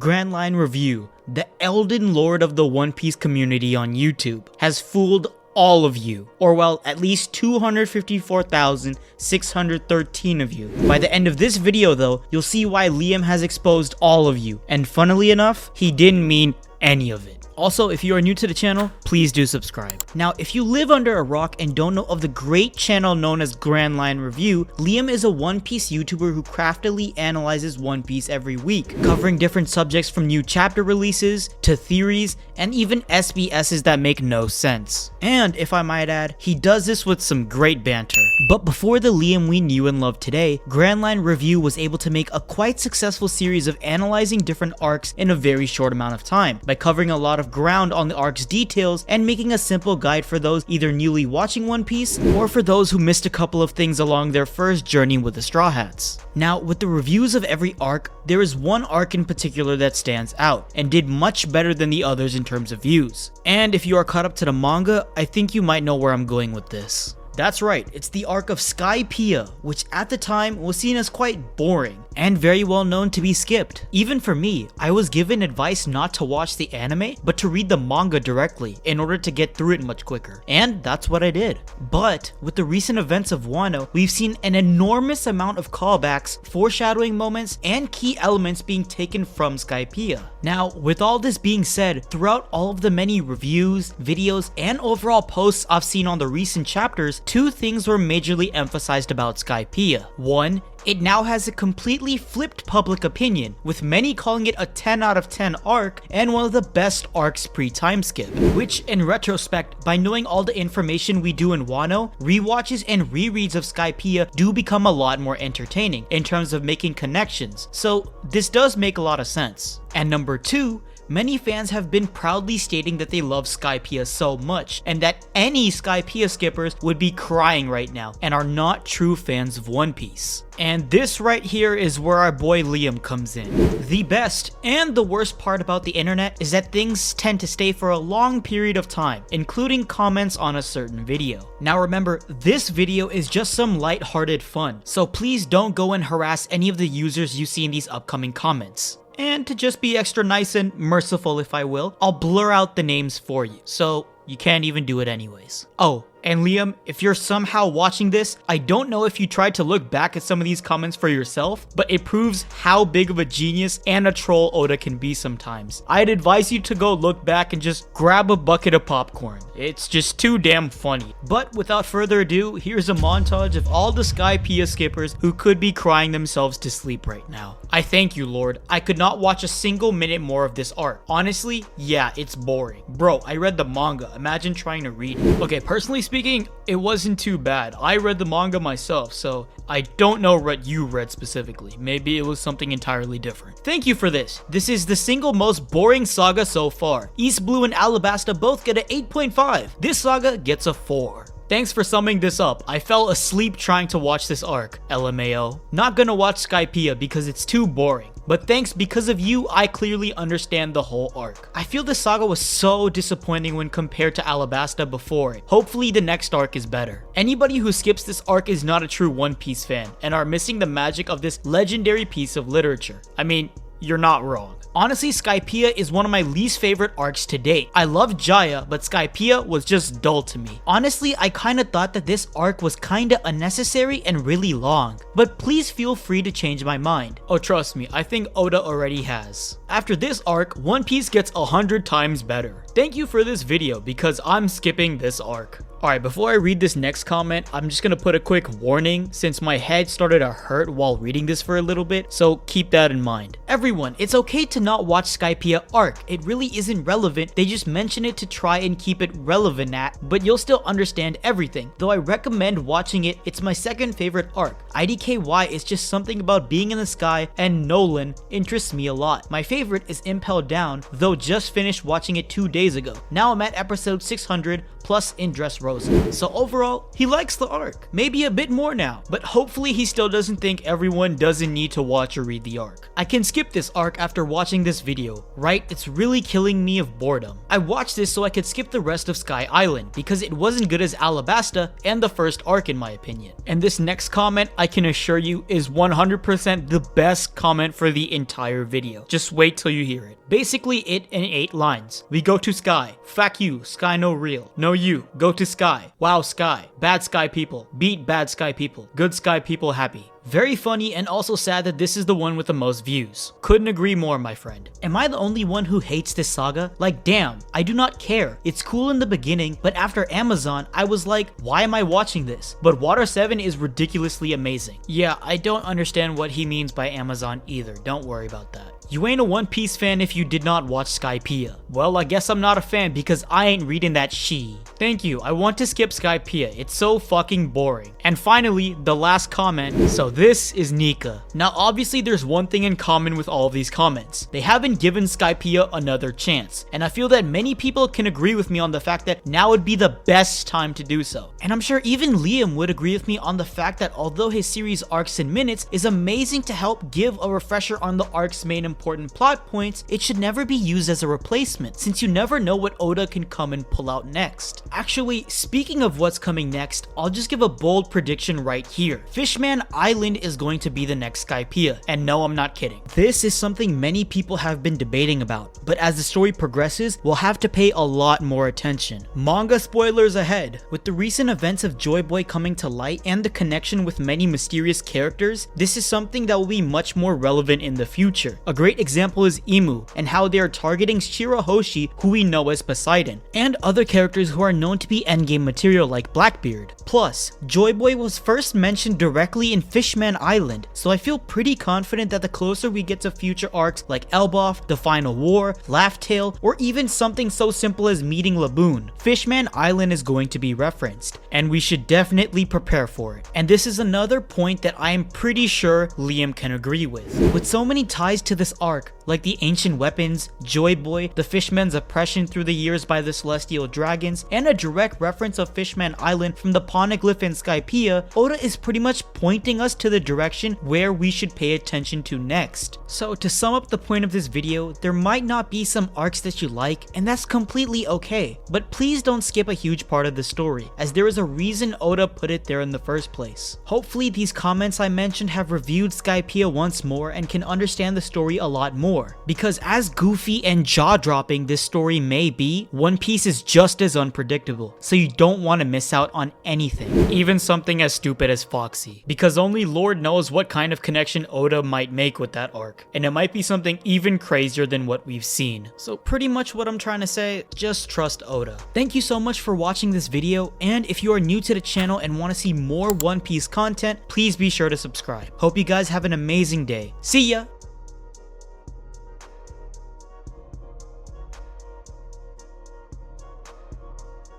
Grand Line Review, the Elden Lord of the One Piece community on YouTube, has fooled all of you, or well, at least 254,613 of you. By the end of this video though, you'll see why Liam has exposed all of you, and funnily enough, he didn't mean any of it. Also, if you are new to the channel, please do subscribe. Now, if you live under a rock and don't know of the great channel known as Grand Line Review, Liam is a One Piece YouTuber who craftily analyzes One Piece every week, covering different subjects from new chapter releases, to theories, and even SBSs that make no sense. And, if I might add, he does this with some great banter. But before the Liam we knew and loved today, Grand Line Review was able to make a quite successful series of analyzing different arcs in a very short amount of time, by covering a lot of ground on the arc's details and making a simple guide for those either newly watching One Piece or for those who missed a couple of things along their first journey with the Straw Hats. Now, with the reviews of every arc, there is one arc in particular that stands out and did much better than the others in terms of views. And if you are caught up to the manga, I think you might know where I'm going with this. That's right, it's the arc of Skypiea, which at the time was seen as quite boring and very well known to be skipped. Even for me, I was given advice not to watch the anime, but to read the manga directly in order to get through it much quicker. And that's what I did. But with the recent events of Wano, we've seen an enormous amount of callbacks, foreshadowing moments, and key elements being taken from Skypiea. Now, with all this being said, throughout all of the many reviews, videos, and overall posts I've seen on the recent chapters, two things were majorly emphasized about Skypiea. One, it now has a completely flipped public opinion, with many calling it a 10 out of 10 arc and one of the best arcs pre-time skip. Which, in retrospect, by knowing all the information we do in Wano, rewatches and rereads of Skypiea do become a lot more entertaining in terms of making connections, so this does make a lot of sense. And number two, many fans have been proudly stating that they love Skypiea so much, and that any Skypiea skippers would be crying right now, and are not true fans of One Piece. And this right here is where our boy Liam comes in. The best and the worst part about the internet is that things tend to stay for a long period of time, including comments on a certain video. Now remember, this video is just some light-hearted fun, so please don't go and harass any of the users you see in these upcoming comments. And to just be extra nice and merciful if I will, I'll blur out the names for you, so you can't even do it anyways. Oh, and Liam, if you're somehow watching this, I don't know if you tried to look back at some of these comments for yourself, but it proves how big of a genius and a troll Oda can be sometimes. I'd advise you to go look back and just grab a bucket of popcorn. It's just too damn funny. But without further ado, here's a montage of all the Skypiea skippers who could be crying themselves to sleep right now. I thank you, Lord. I could not watch a single minute more of this arc. Honestly, yeah, it's boring. Bro, I read the manga. Imagine trying to read it. Okay, personally speaking, it wasn't too bad. I read the manga myself, so I don't know what you read specifically. Maybe it was something entirely different. Thank you for this. This is the single most boring saga so far. East Blue and Alabasta both get an 8.5. This saga gets a 4. Thanks for summing this up. I fell asleep trying to watch this arc, LMAO. Not gonna watch Skypiea because it's too boring. But thanks, because of you, I clearly understand the whole arc. I feel this saga was so disappointing when compared to Alabasta before it. Hopefully the next arc is better. Anybody who skips this arc is not a true One Piece fan and are missing the magic of this legendary piece of literature. I mean, you're not wrong. Honestly, Skypiea is one of my least favorite arcs to date. I love Jaya, but Skypiea was just dull to me. Honestly, I kinda thought that this arc was kinda unnecessary and really long. But please feel free to change my mind. Oh, trust me, I think Oda already has. After this arc, One Piece gets 100 times better. Thank you for this video because I'm skipping this arc. Alright, before I read this next comment, I'm just gonna put a quick warning since my head started to hurt while reading this for a little bit, so keep that in mind. Everyone, it's okay to not watch Skypiea arc. It really isn't relevant, they just mention it to try and keep it relevant but you'll still understand everything. Though I recommend watching it, it's my second favorite arc. IDKY is just something about being in the sky, and Nolan interests me a lot. My favorite is Impelled Down, though just finished watching it 2 days ago. Now I'm at episode 600 plus in Dressrosa. frozen. So overall, he likes the arc. Maybe a bit more now, but hopefully he still doesn't think everyone doesn't need to watch or read the arc. I can skip this arc after watching this video, right? It's really killing me of boredom. I watched this so I could skip the rest of Sky Island because it wasn't good as Alabasta and the first arc in my opinion. And this next comment, I can assure you, is 100% the best comment for the entire video. Just wait till you hear it. Basically it in 8 lines. We go to Sky. Fuck you, Sky no real. No you, go to Sky. Wow Sky. Bad Sky people. Beat bad Sky people. Good Sky people happy. Very funny and also sad that this is the one with the most views. Couldn't agree more, my friend. Am I the only one who hates this saga? Like damn, I do not care. It's cool in the beginning, but after Amazon, I was like, why am I watching this? But Water 7 is ridiculously amazing. Yeah, I don't understand what he means by Amazon either, don't worry about that. You ain't a One Piece fan if you did not watch Skypiea. Well, I guess I'm not a fan because I ain't reading that shit. Thank you, I want to skip Skypiea, it's so fucking boring. And finally, the last comment. So this is Nika. Now obviously there's one thing in common with all of these comments. They haven't given Skypiea another chance. And I feel that many people can agree with me on the fact that now would be the best time to do so. And I'm sure even Liam would agree with me on the fact that although his series Arcs in Minutes is amazing to help give a refresher on the arc's main important plot points, it should never be used as a replacement since you never know what Oda can come and pull out next. Actually, speaking of what's coming next, I'll just give a bold prediction right here. Fishman Island is going to be the next Skypiea, and no, I'm not kidding. This is something many people have been debating about, but as the story progresses, we'll have to pay a lot more attention. Manga spoilers ahead. With the recent events of Joy Boy coming to light and the connection with many mysterious characters, this is something that will be much more relevant in the future. A great example is Imu, and how they are targeting Shirahoshi, who we know as Poseidon, and other characters who are known to be endgame material like Blackbeard. Plus, Joy Boy was first mentioned directly in Fishman Island, so I feel pretty confident that the closer we get to future arcs like Elbaf, The Final War, Laugh Tale, or even something so simple as meeting Laboon, Fishman Island is going to be referenced, and we should definitely prepare for it. And this is another point that I am pretty sure Liam can agree with. With so many ties to this arc, like the ancient weapons, Joy Boy, the Fishman's oppression through the years by the celestial dragons, and a direct reference of Fishman Island from the Poneglyph in Skypiea, Oda is pretty much pointing us to the direction where we should pay attention to next. So to sum up the point of this video, there might not be some arcs that you like, and that's completely okay, but please don't skip a huge part of the story, as there is a reason Oda put it there in the first place. Hopefully these comments I mentioned have reviewed Skypiea once more and can understand the story a lot more, because as goofy and jaw-dropping this story may be, One Piece is just as unpredictable, so you don't want to miss out on anything, even something as stupid as Foxy, because only Lord knows what kind of connection Oda might make with that arc, and it might be something even crazier than what we've seen. So pretty much what I'm trying to say, just trust Oda. Thank you so much for watching this video, and if you are new to the channel and want to see more One Piece content, please be sure to subscribe. Hope you guys have an amazing day. See ya!